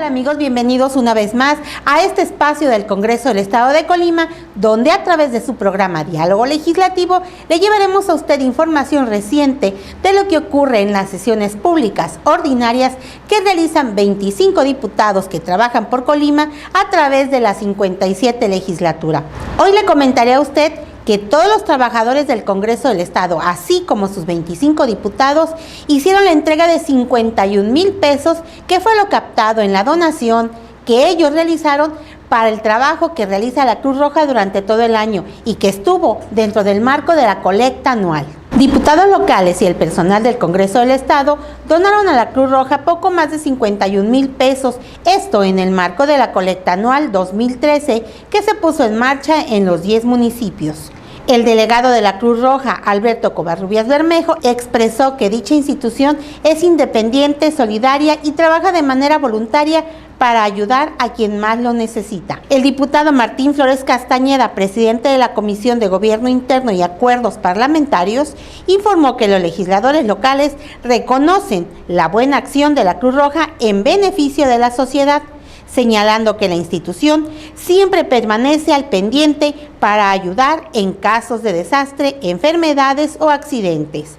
Hola amigos? Bienvenidos una vez más a este espacio del Congreso del Estado de Colima, donde a través de su programa Diálogo Legislativo le llevaremos a usted información reciente de lo que ocurre en las sesiones públicas ordinarias que realizan 25 diputados que trabajan por Colima a través de la 57 legislatura. Hoy le comentaré a usted que todos los trabajadores del Congreso del Estado, así como sus 25 diputados, hicieron la entrega de 51,000 pesos, que fue lo captado en la donación que ellos realizaron para el trabajo que realiza la Cruz Roja durante todo el año y que estuvo dentro del marco de la colecta anual. Diputados locales y el personal del Congreso del Estado donaron a la Cruz Roja poco más de 51,000 pesos, esto en el marco de la colecta anual 2013 que se puso en marcha en los 10 municipios. El delegado de la Cruz Roja, Alberto Covarrubias Bermejo, expresó que dicha institución es independiente, solidaria y trabaja de manera voluntaria para ayudar a quien más lo necesita. El diputado Martín Flores Castañeda, presidente de la Comisión de Gobierno Interno y Acuerdos Parlamentarios, informó que los legisladores locales reconocen la buena acción de la Cruz Roja en beneficio de la sociedad, señalando que la institución siempre permanece al pendiente para ayudar en casos de desastre, enfermedades o accidentes.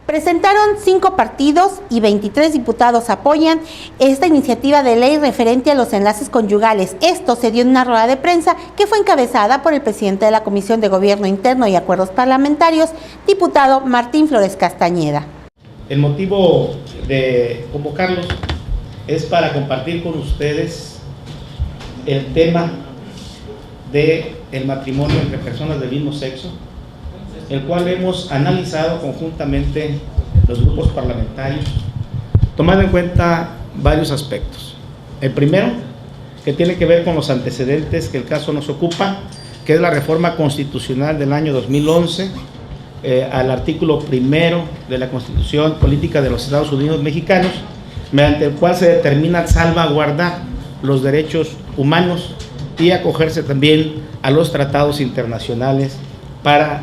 Presentaron 5 partidos y 23 diputados apoyan esta iniciativa de ley referente a los enlaces conyugales. Esto se dio en una rueda de prensa que fue encabezada por el presidente de la Comisión de Gobierno Interno y Acuerdos Parlamentarios, diputado Martín Flores Castañeda. El motivo de convocarlos es para compartir con ustedes el tema del matrimonio entre personas del mismo sexo, el cual hemos analizado conjuntamente los grupos parlamentarios, tomando en cuenta varios aspectos. El primero, que tiene que ver con los antecedentes que el caso nos ocupa, que es la reforma constitucional del año 2011, al artículo primero de la Constitución Política de los Estados Unidos Mexicanos, mediante el cual se determina salvaguardar los derechos humanos y acogerse también a los tratados internacionales para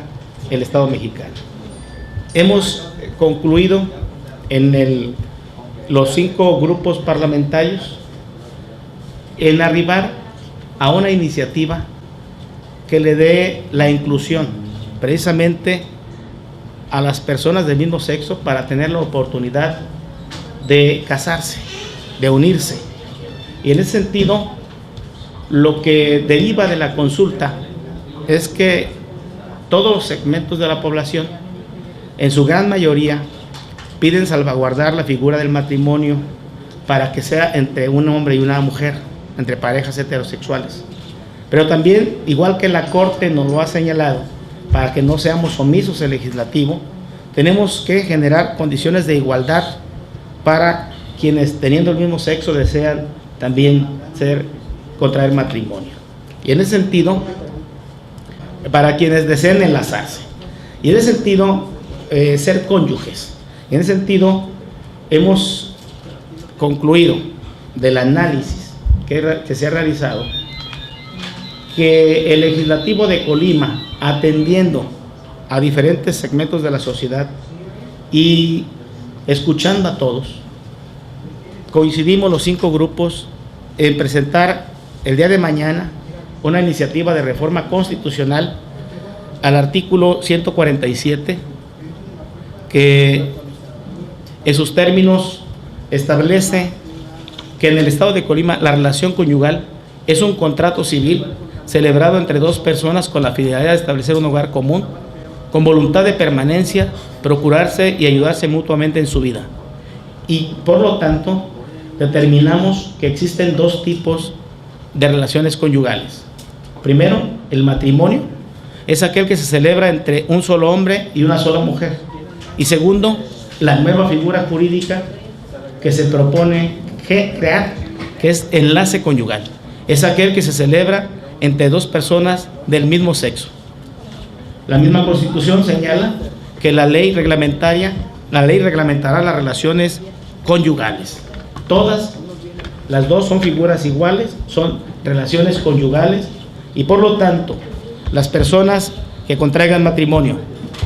el Estado mexicano. Hemos concluido en los 5 grupos parlamentarios en arribar a una iniciativa que le dé la inclusión precisamente a las personas del mismo sexo para tener la oportunidad de casarse, de unirse. Y en ese sentido, lo que deriva de la consulta es que todos los segmentos de la población, en su gran mayoría, piden salvaguardar la figura del matrimonio para que sea entre un hombre y una mujer, entre parejas heterosexuales. Pero también, igual que la Corte nos lo ha señalado, para que no seamos omisos el legislativo, tenemos que generar condiciones de igualdad para quienes teniendo el mismo sexo desean también contraer matrimonio. Y en ese sentido, para quienes deseen enlazarse. Y en ese sentido, ser cónyuges. Y en ese sentido, hemos concluido del análisis que se ha realizado que el legislativo de Colima, atendiendo a diferentes segmentos de la sociedad y escuchando a todos, coincidimos los 5 grupos en presentar el día de mañana una iniciativa de reforma constitucional al artículo 147, que en sus términos establece que en el Estado de Colima la relación conyugal es un contrato civil celebrado entre 2 personas con la finalidad de establecer un hogar común, con voluntad de permanencia, procurarse y ayudarse mutuamente en su vida. Y por lo tanto, determinamos que existen 2 tipos de relaciones conyugales. Primero, el matrimonio es aquel que se celebra entre un solo hombre y una sola mujer. Y segundo, la nueva figura jurídica que se propone crear, que es enlace conyugal. Es aquel que se celebra entre 2 personas del mismo sexo. La misma Constitución señala que la ley reglamentará las relaciones conyugales. Todas las 2 son figuras iguales, son relaciones conyugales, y por lo tanto, las personas que contraigan matrimonio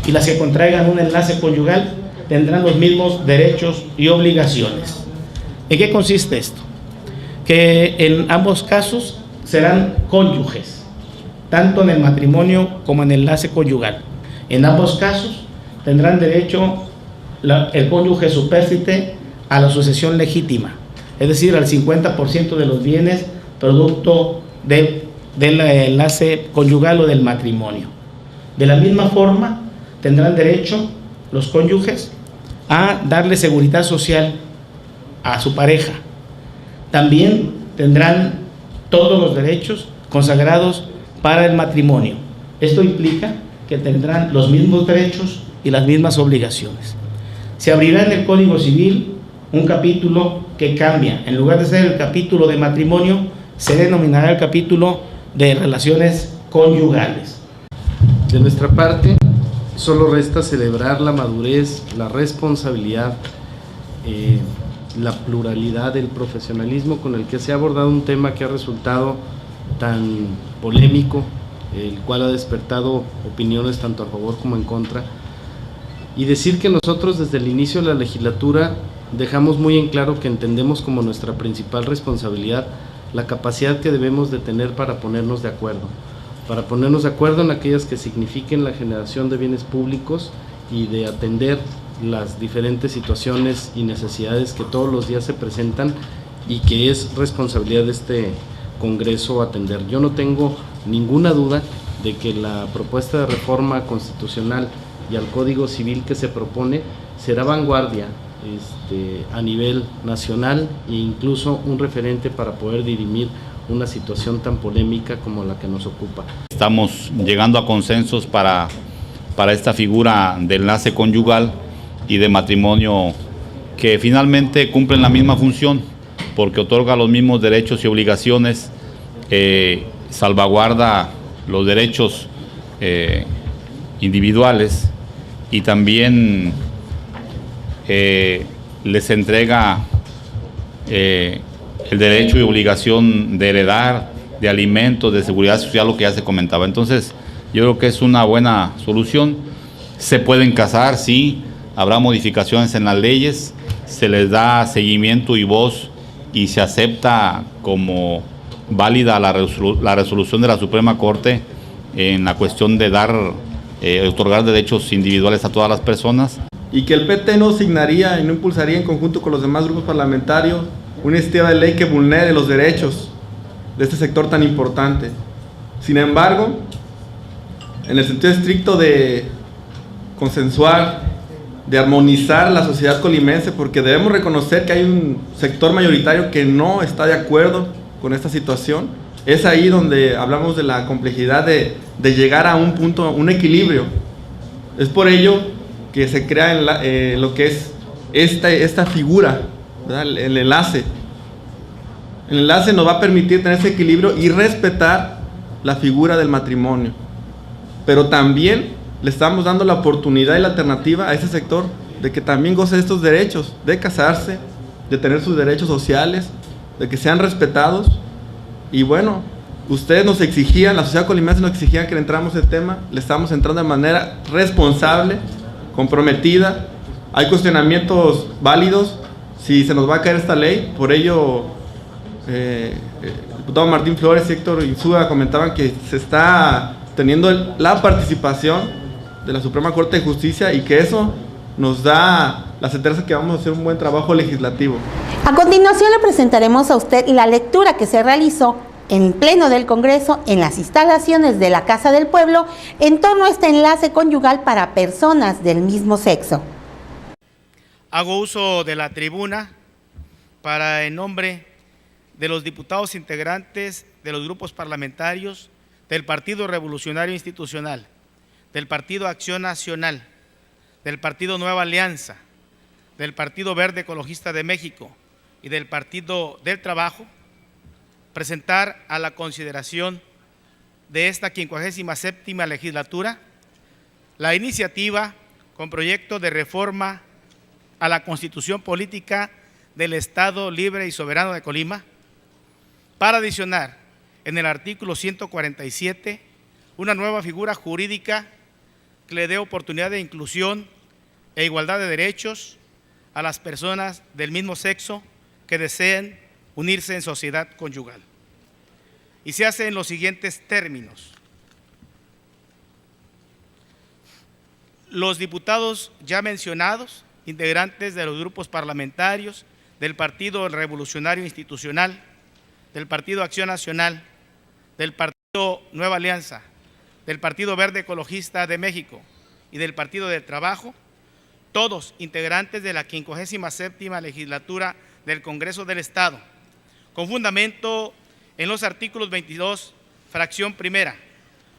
y las que contraigan un enlace conyugal tendrán los mismos derechos y obligaciones. ¿En qué consiste esto? que en ambos casos serán cónyuges, tanto en el matrimonio como en el enlace conyugal. En ambos casos tendrán derecho el cónyuge supérstite a la sucesión legítima, es decir, al 50% de los bienes producto del enlace conyugal o del matrimonio. De la misma forma, tendrán derecho los cónyuges a darle seguridad social a su pareja. También tendrán todos los derechos consagrados para el matrimonio. Esto implica que tendrán los mismos derechos y las mismas obligaciones. Se abrirá en el Código Civil un capítulo que cambia. En lugar de ser el capítulo de matrimonio, se denominará el capítulo de relaciones conyugales. De nuestra parte, solo resta celebrar la madurez, la responsabilidad, la pluralidad, el profesionalismo con el que se ha abordado un tema que ha resultado tan polémico, el cual ha despertado opiniones tanto a favor como en contra, y decir que nosotros desde el inicio de la legislatura dejamos muy en claro que entendemos como nuestra principal responsabilidad la capacidad que debemos de tener para ponernos de acuerdo en aquellas que signifiquen la generación de bienes públicos y de atender las diferentes situaciones y necesidades que todos los días se presentan y que es responsabilidad de este Congreso atender. Yo no tengo ninguna duda de que la propuesta de reforma constitucional y al Código Civil que se propone será vanguardia a nivel nacional e incluso un referente para poder dirimir una situación tan polémica como la que nos ocupa. Estamos llegando a consensos para esta figura de enlace conyugal y de matrimonio que finalmente cumplen la misma función porque otorga los mismos derechos y obligaciones, salvaguarda los derechos individuales y también les entrega el derecho y obligación de heredar, de alimentos, de seguridad social, lo que ya se comentaba. Entonces, yo creo que es una buena solución. Se pueden casar, sí, habrá modificaciones en las leyes, se les da seguimiento y voz y se acepta como válida la resolución de la Suprema Corte en la cuestión de otorgar derechos individuales a todas las personas. Y que el PT no signaría y no impulsaría en conjunto con los demás grupos parlamentarios una iniciativa de ley que vulnere los derechos de este sector tan importante. Sin embargo, en el sentido estricto de consensuar, de armonizar la sociedad colimense, porque debemos reconocer que hay un sector mayoritario que no está de acuerdo con esta situación, es ahí donde hablamos de la complejidad de llegar a un punto, un equilibrio. Es por ello que se crea lo que es esta figura, ¿verdad? El enlace. El enlace nos va a permitir tener ese equilibrio y respetar la figura del matrimonio. Pero también le estamos dando la oportunidad y la alternativa a ese sector de que también goce de estos derechos, de casarse, de tener sus derechos sociales, de que sean respetados. Y bueno, ustedes nos exigían, la sociedad colimense nos exigía que le entramos el tema, le estamos entrando de manera responsable, comprometida. Hay cuestionamientos válidos si se nos va a caer esta ley. Por ello el diputado Martín Flores y Héctor Insúa comentaban que se está teniendo la participación de la Suprema Corte de Justicia y que eso nos da la certeza que vamos a hacer un buen trabajo legislativo. A continuación le presentaremos a usted la lectura que se realizó en el Pleno del Congreso en las instalaciones de la Casa del Pueblo en torno a este enlace conyugal para personas del mismo sexo. Hago uso de la tribuna para, en nombre de los diputados integrantes de los grupos parlamentarios del Partido Revolucionario Institucional, del Partido Acción Nacional, del Partido Nueva Alianza, del Partido Verde Ecologista de México y del Partido del Trabajo, presentar a la consideración de esta 57ª legislatura la iniciativa con proyecto de reforma a la Constitución Política del Estado Libre y Soberano de Colima, para adicionar en el artículo 147 una nueva figura jurídica que le dé oportunidad de inclusión e igualdad de derechos a las personas del mismo sexo que deseen unirse en sociedad conyugal. Y se hace en los siguientes términos. Los diputados ya mencionados, integrantes de los grupos parlamentarios del Partido Revolucionario Institucional, del Partido Acción Nacional, del Partido Nueva Alianza, del Partido Verde Ecologista de México y del Partido del Trabajo, todos integrantes de la 57ª legislatura del Congreso del Estado, con fundamento en los artículos 22, fracción primera,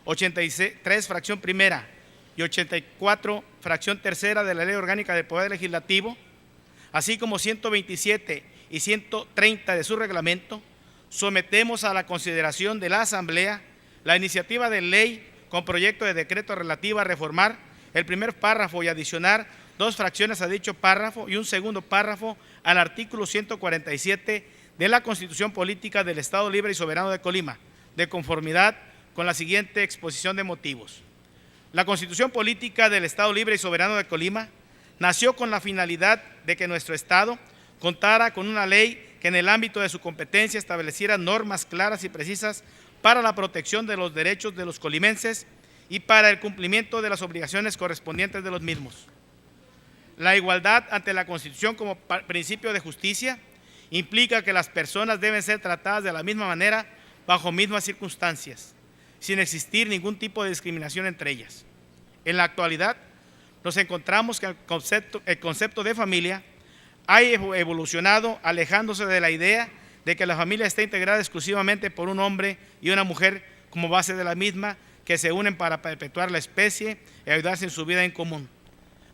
83, fracción primera y 84, fracción tercera de la Ley Orgánica del Poder Legislativo, así como 127 y 130 de su reglamento, sometemos a la consideración de la Asamblea la iniciativa de ley con proyecto de decreto relativa a reformar el primer párrafo y adicionar 2 fracciones a dicho párrafo y un segundo párrafo al artículo 147 de la Constitución Política del Estado Libre y Soberano de Colima, de conformidad con la siguiente exposición de motivos. La Constitución Política del Estado Libre y Soberano de Colima nació con la finalidad de que nuestro Estado contara con una ley que en el ámbito de su competencia estableciera normas claras y precisas para la protección de los derechos de los colimenses y para el cumplimiento de las obligaciones correspondientes de los mismos. La igualdad ante la Constitución como principio de justicia implica que las personas deben ser tratadas de la misma manera bajo mismas circunstancias, sin existir ningún tipo de discriminación entre ellas. En la actualidad, nos encontramos que el concepto de familia ha evolucionado alejándose de la idea de que la familia está integrada exclusivamente por un hombre y una mujer como base de la misma, que se unen para perpetuar la especie y ayudarse en su vida en común.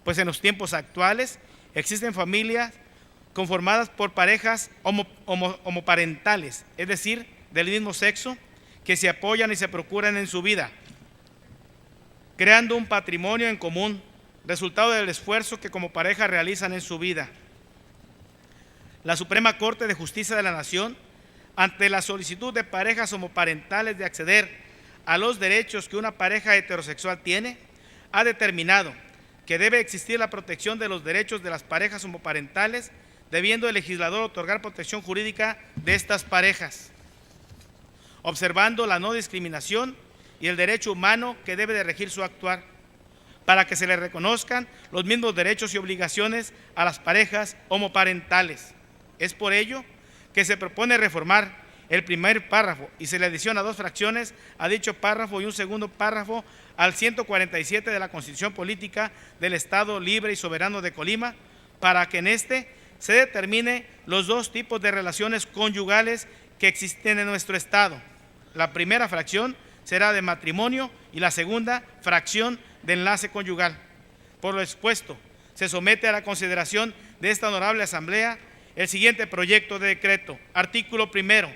Pues en los tiempos actuales existen familias conformadas por parejas homoparentales, es decir, del mismo sexo, que se apoyan y se procuran en su vida, creando un patrimonio en común, resultado del esfuerzo que como pareja realizan en su vida. La Suprema Corte de Justicia de la Nación, ante la solicitud de parejas homoparentales de acceder a los derechos que una pareja heterosexual tiene, ha determinado que debe existir la protección de los derechos de las parejas homoparentales, debiendo el legislador otorgar protección jurídica de estas parejas, observando la no discriminación y el derecho humano que debe de regir su actuar, para que se le reconozcan los mismos derechos y obligaciones a las parejas homoparentales. Es por ello que se propone reformar el primer párrafo y se le adiciona 2 fracciones a dicho párrafo y un segundo párrafo al 147 de la Constitución Política del Estado Libre y Soberano de Colima, para que en este se determine los 2 tipos de relaciones conyugales que existen en nuestro Estado. La primera fracción será de matrimonio y la segunda fracción de enlace conyugal. Por lo expuesto, se somete a la consideración de esta honorable Asamblea el siguiente proyecto de decreto. Artículo primero.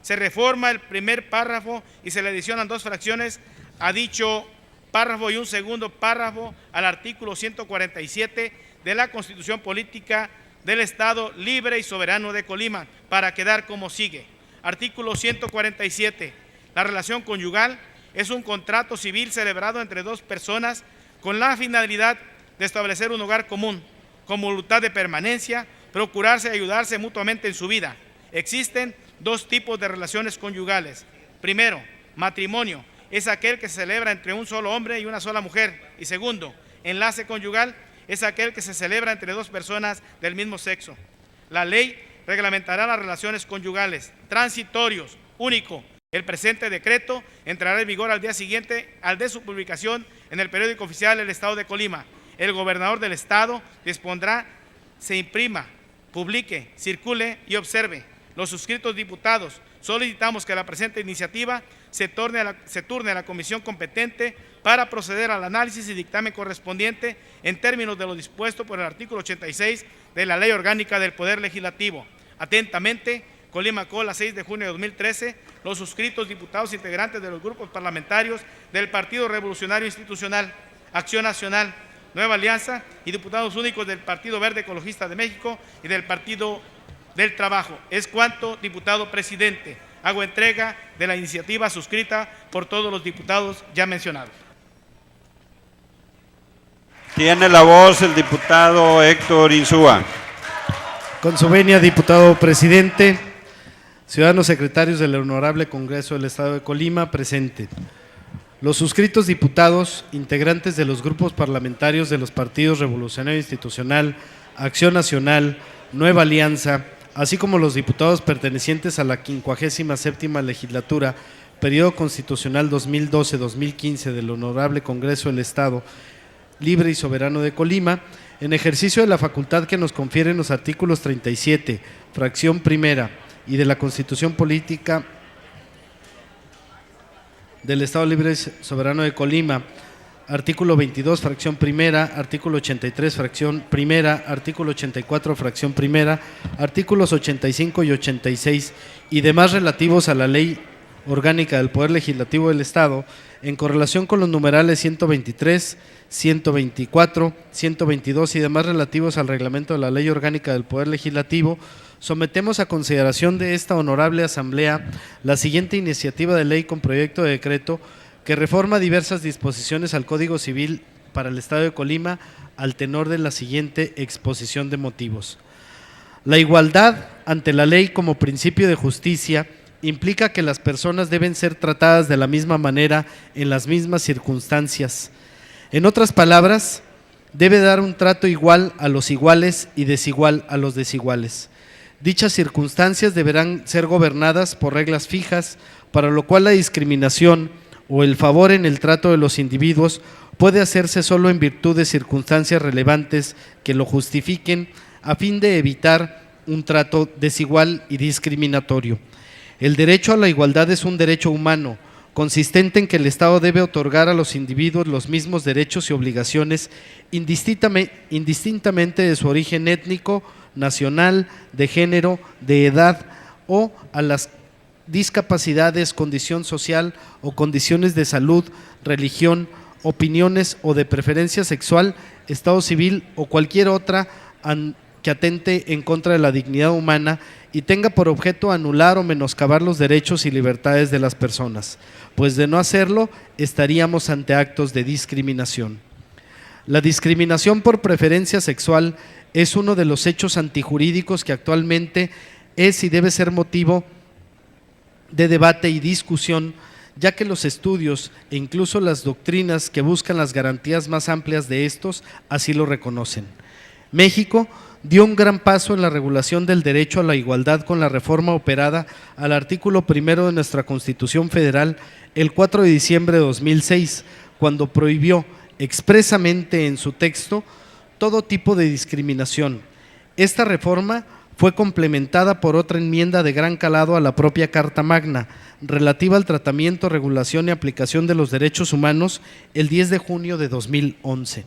Se reforma el primer párrafo y se le adicionan 2 fracciones a dicho párrafo y un segundo párrafo al artículo 147 de la Constitución Política del Estado Libre y Soberano de Colima, para quedar como sigue. Artículo 147. La relación conyugal es un contrato civil celebrado entre 2 personas con la finalidad de establecer un hogar común, con voluntad de permanencia, procurarse y ayudarse mutuamente en su vida. Existen 2 tipos de relaciones conyugales. Primero, matrimonio es aquel que se celebra entre un solo hombre y una sola mujer. Y segundo, enlace conyugal es aquel que se celebra entre 2 personas del mismo sexo. La ley reglamentará las relaciones conyugales. Transitorios, único. El presente decreto entrará en vigor al día siguiente al de su publicación en el periódico oficial del Estado de Colima. El gobernador del Estado dispondrá, se imprima, publique, circule y observe. Los suscritos diputados solicitamos que la presente iniciativa se turne a la comisión competente para proceder al análisis y dictamen correspondiente en términos de lo dispuesto por el artículo 86 de la Ley Orgánica del Poder Legislativo. Atentamente, Colima Cola, 6 de junio de 2013, los suscritos diputados integrantes de los grupos parlamentarios del Partido Revolucionario Institucional, Acción Nacional, Nueva Alianza y diputados únicos del Partido Verde Ecologista de México y del Partido del Trabajo. Es cuanto, diputado presidente. Hago entrega de la iniciativa suscrita por todos los diputados ya mencionados. Tiene la voz el diputado Héctor Insúa. Con su venia, diputado presidente, Ciudadanos secretarios del Honorable Congreso del Estado de Colima, presente. Los suscritos diputados, integrantes de los grupos parlamentarios de los partidos Revolucionario Institucional, Acción Nacional, Nueva Alianza, así como los diputados pertenecientes a la 57ª legislatura, periodo constitucional 2012-2015 del Honorable Congreso del Estado Libre y Soberano de Colima, en ejercicio de la facultad que nos confieren los artículos 37, fracción primera, y de la Constitución Política del Estado Libre y Soberano de Colima, artículo 22, fracción primera, artículo 83, fracción primera, artículo 84, fracción primera, artículos 85 y 86 y demás relativos a la Ley Orgánica del Poder Legislativo del Estado, en correlación con los numerales 123, 124, 122 y demás relativos al reglamento de la Ley Orgánica del Poder Legislativo, sometemos a consideración de esta honorable Asamblea la siguiente iniciativa de ley con proyecto de decreto que reforma diversas disposiciones al Código Civil para el Estado de Colima al tenor de la siguiente exposición de motivos. La igualdad ante la ley como principio de justicia implica que las personas deben ser tratadas de la misma manera en las mismas circunstancias. En otras palabras, debe dar un trato igual a los iguales y desigual a los desiguales. Dichas circunstancias deberán ser gobernadas por reglas fijas, para lo cual la discriminación o el favor en el trato de los individuos puede hacerse solo en virtud de circunstancias relevantes que lo justifiquen a fin de evitar un trato desigual y discriminatorio. El derecho a la igualdad es un derecho humano, consistente en que el Estado debe otorgar a los individuos los mismos derechos y obligaciones indistintamente de su origen étnico, nacional, de género, de edad o a las discapacidades, condición social o condiciones de salud, religión, opiniones o de preferencia sexual, estado civil o cualquier otra que atente en contra de la dignidad humana y tenga por objeto anular o menoscabar los derechos y libertades de las personas, pues de no hacerlo estaríamos ante actos de discriminación. La discriminación por preferencia sexual es uno de los hechos antijurídicos que actualmente es y debe ser motivo de debate y discusión, ya que los estudios e incluso las doctrinas que buscan las garantías más amplias de estos así lo reconocen. México dio un gran paso en la regulación del derecho a la igualdad con la reforma operada al artículo primero de nuestra Constitución Federal el 4 de diciembre de 2006, cuando prohibió expresamente en su texto todo tipo de discriminación. Esta reforma fue complementada por otra enmienda de gran calado a la propia Carta Magna, relativa al tratamiento, regulación y aplicación de los derechos humanos, el 10 de junio de 2011.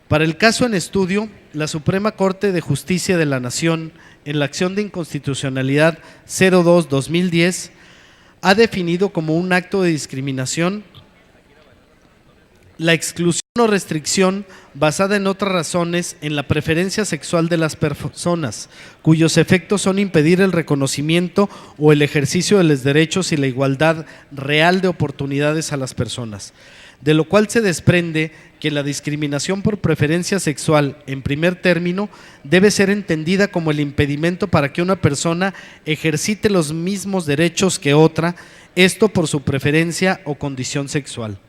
Para el caso en estudio, la Suprema Corte de Justicia de la Nación, en la acción de inconstitucionalidad 02-2010, ha definido como un acto de discriminación la exclusión o restricción basada en otras razones en la preferencia sexual de las personas, cuyos efectos son impedir el reconocimiento o el ejercicio de los derechos y la igualdad real de oportunidades a las personas, de lo cual se desprende que la discriminación por preferencia sexual, en primer término, debe ser entendida como el impedimento para que una persona ejercite los mismos derechos que otra, esto por su preferencia o condición sexual.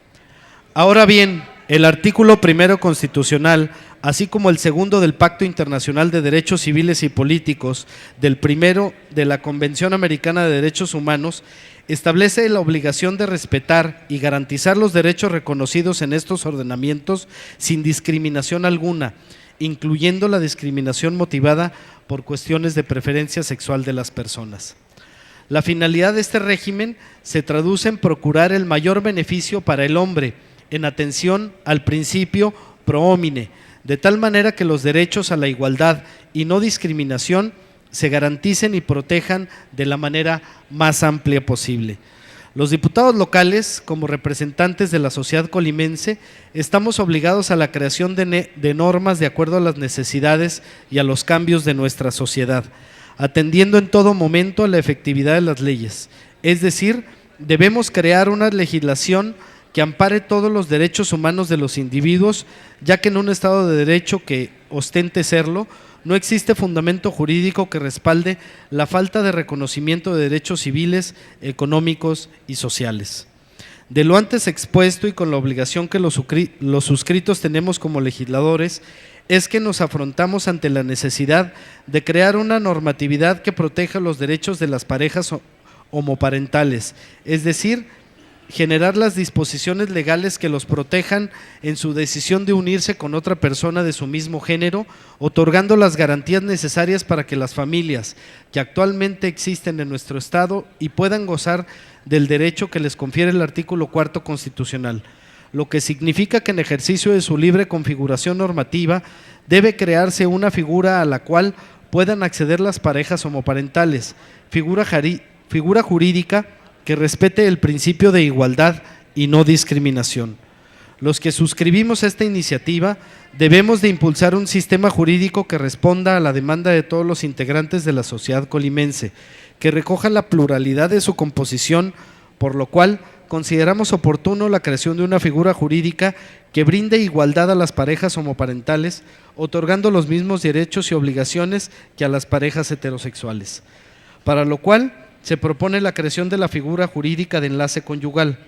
Ahora bien, el artículo primero constitucional, así como el segundo del Pacto Internacional de Derechos Civiles y Políticos, del primero de la Convención Americana de Derechos Humanos, establece la obligación de respetar y garantizar los derechos reconocidos en estos ordenamientos sin discriminación alguna, incluyendo la discriminación motivada por cuestiones de preferencia sexual de las personas. La finalidad de este régimen se traduce en procurar el mayor beneficio para el hombre, en atención al principio pro homine, de tal manera que los derechos a la igualdad y no discriminación se garanticen y protejan de la manera más amplia posible. Los diputados locales, como representantes de la sociedad colimense, estamos obligados a la creación de normas de acuerdo a las necesidades y a los cambios de nuestra sociedad, atendiendo en todo momento a la efectividad de las leyes. Es decir, debemos crear una legislación que ampare todos los derechos humanos de los individuos, ya que en un Estado de Derecho que ostente serlo, no existe fundamento jurídico que respalde la falta de reconocimiento de derechos civiles, económicos y sociales. De lo antes expuesto y con la obligación que los suscritos tenemos como legisladores, es que nos afrontamos ante la necesidad de crear una normatividad que proteja los derechos de las parejas homoparentales, es decir, generar las disposiciones legales que los protejan en su decisión de unirse con otra persona de su mismo género, otorgando las garantías necesarias para que las familias que actualmente existen en nuestro Estado y puedan gozar del derecho que les confiere el artículo 4 constitucional, lo que significa que en ejercicio de su libre configuración normativa debe crearse una figura a la cual puedan acceder las parejas homoparentales, figura jurídica que respete el principio de igualdad y no discriminación. Los que suscribimos esta iniciativa debemos de impulsar un sistema jurídico que responda a la demanda de todos los integrantes de la sociedad colimense, que recoja la pluralidad de su composición, por lo cual consideramos oportuno la creación de una figura jurídica que brinde igualdad a las parejas homoparentales, otorgando los mismos derechos y obligaciones que a las parejas heterosexuales, para lo cual se propone la creación de la figura jurídica de enlace conyugal.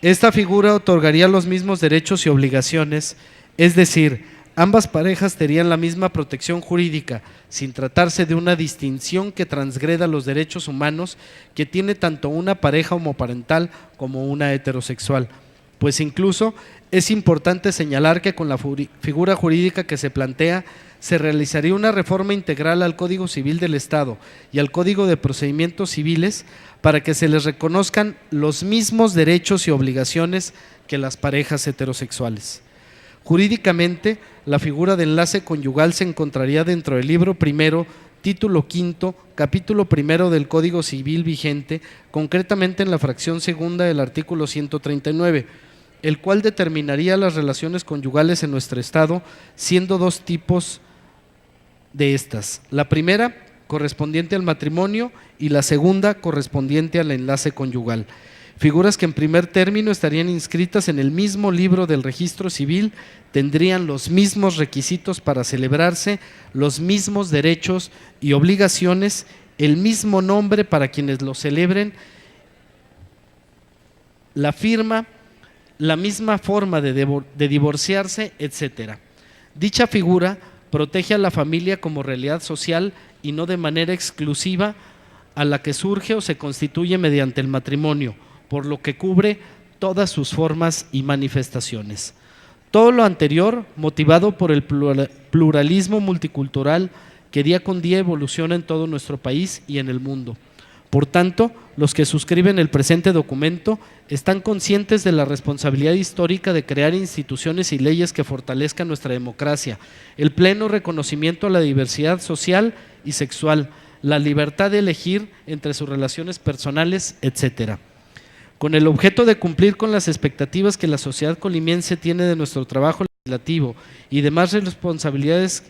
Esta figura otorgaría los mismos derechos y obligaciones, es decir, ambas parejas tendrían la misma protección jurídica, sin tratarse de una distinción que transgreda los derechos humanos que tiene tanto una pareja homoparental como una heterosexual. Pues incluso es importante señalar que con la figura jurídica que se plantea, se realizaría una reforma integral al Código Civil del Estado y al Código de Procedimientos Civiles para que se les reconozcan los mismos derechos y obligaciones que las parejas heterosexuales. Jurídicamente, la figura de enlace conyugal se encontraría dentro del libro primero, título quinto, capítulo primero del Código Civil vigente, concretamente en la fracción segunda del artículo 139, el cual determinaría las relaciones conyugales en nuestro Estado, siendo dos tipos de estas. La primera, correspondiente al matrimonio, y la segunda, correspondiente al enlace conyugal. Figuras que en primer término estarían inscritas en el mismo libro del registro civil, tendrían los mismos requisitos para celebrarse, los mismos derechos y obligaciones, el mismo nombre para quienes lo celebren, la firma, la misma forma de divorciarse, etc. Dicha figura protege a la familia como realidad social y no de manera exclusiva a la que surge o se constituye mediante el matrimonio, por lo que cubre todas sus formas y manifestaciones. Todo lo anterior motivado por el pluralismo multicultural que día con día evoluciona en todo nuestro país y en el mundo. Por tanto, los que suscriben el presente documento están conscientes de la responsabilidad histórica de crear instituciones y leyes que fortalezcan nuestra democracia, el pleno reconocimiento a la diversidad social y sexual, la libertad de elegir entre sus relaciones personales, etc., con el objeto de cumplir con las expectativas que la sociedad colimiense tiene de nuestro trabajo legislativo y demás responsabilidades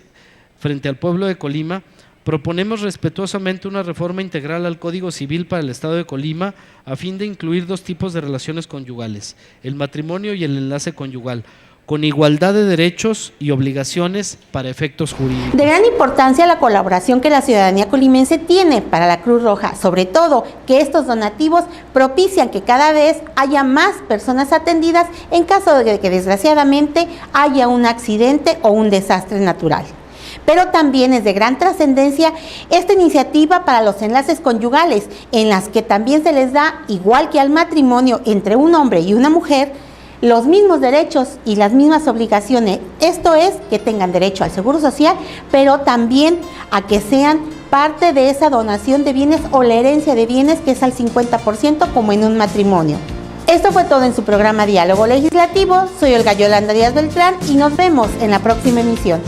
frente al pueblo de Colima. Proponemos respetuosamente una reforma integral al Código Civil para el Estado de Colima a fin de incluir dos tipos de relaciones conyugales, el matrimonio y el enlace conyugal, con igualdad de derechos y obligaciones para efectos jurídicos. De gran importancia la colaboración que la ciudadanía colimense tiene para la Cruz Roja, sobre todo que estos donativos propician que cada vez haya más personas atendidas en caso de que desgraciadamente haya un accidente o un desastre natural. Pero también es de gran trascendencia esta iniciativa para los enlaces conyugales, en las que también se les da, igual que al matrimonio entre un hombre y una mujer, los mismos derechos y las mismas obligaciones. Esto es, que tengan derecho al seguro social, pero también a que sean parte de esa donación de bienes o la herencia de bienes, que es al 50% como en un matrimonio. Esto fue todo en su programa Diálogo Legislativo. Soy Olga Yolanda Díaz Beltrán y nos vemos en la próxima emisión.